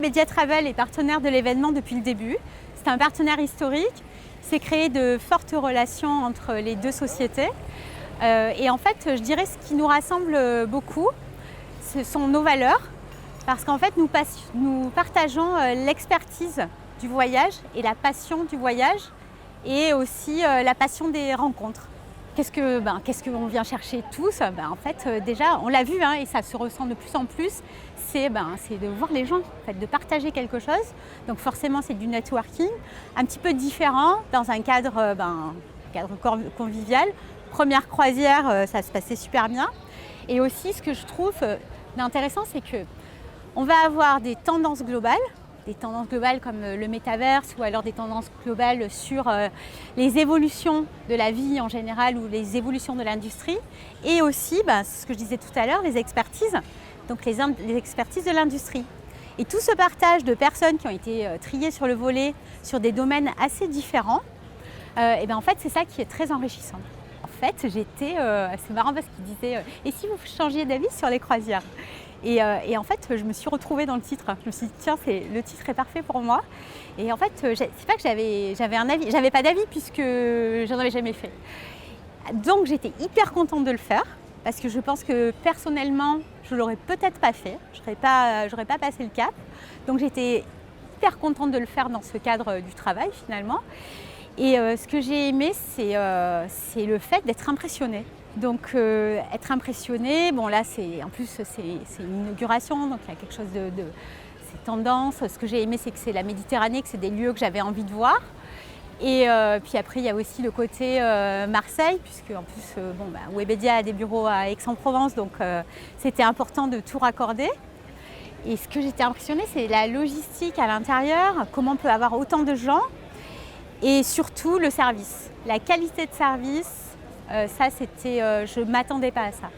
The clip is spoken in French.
Webedia Travel est partenaire de l'événement depuis le début. C'est un partenaire historique. C'est créé de fortes relations entre les deux sociétés. Et en fait, je dirais ce qui nous rassemble beaucoup, ce sont nos valeurs. Parce qu'en fait, nous partageons l'expertise du voyage et la passion du voyage et aussi la passion des rencontres. Qu'est-ce qu'on vient chercher tous? En fait, déjà, on l'a vu et ça se ressent de plus en plus, c'est de voir les gens, en fait, de partager quelque chose. Donc forcément, c'est du networking, un petit peu différent, dans un cadre convivial. Première croisière, ça se passait super bien. Et aussi, ce que je trouve intéressant, c'est qu'on va avoir des tendances globales comme le métaverse ou alors des tendances globales sur les évolutions de la vie en général ou les évolutions de l'industrie et aussi, ce que je disais tout à l'heure, les expertises, donc les expertises de l'industrie. Et tout ce partage de personnes qui ont été triées sur le volet sur des domaines assez différents, en fait, c'est ça qui est très enrichissant. En fait, c'est marrant parce qu'il disait et si vous changiez d'avis sur les croisières? Et en fait, je me suis retrouvée dans le titre. Je me suis dit, tiens, le titre est parfait pour moi. Et en fait, c'est pas que j'avais un avis, j'avais pas d'avis puisque j'en avais jamais fait. Donc j'étais hyper contente de le faire parce que je pense que personnellement, je l'aurais peut-être pas fait. J'aurais pas passé le cap. Donc j'étais hyper contente de le faire dans ce cadre du travail finalement. Et ce que j'ai aimé, c'est le fait d'être impressionnée. Donc être impressionné, là c'est une inauguration, donc il y a quelque chose de c'est tendance. Ce que j'ai aimé, c'est que c'est la Méditerranée, que c'est des lieux que j'avais envie de voir. Et puis après il y a aussi le côté Marseille, puisque en plus Webedia a des bureaux à Aix-en-Provence, donc c'était important de tout raccorder. Et ce que j'étais impressionnée, c'est la logistique à l'intérieur, comment on peut avoir autant de gens, et surtout le service, la qualité de service. Ça, je ne m'attendais pas à ça.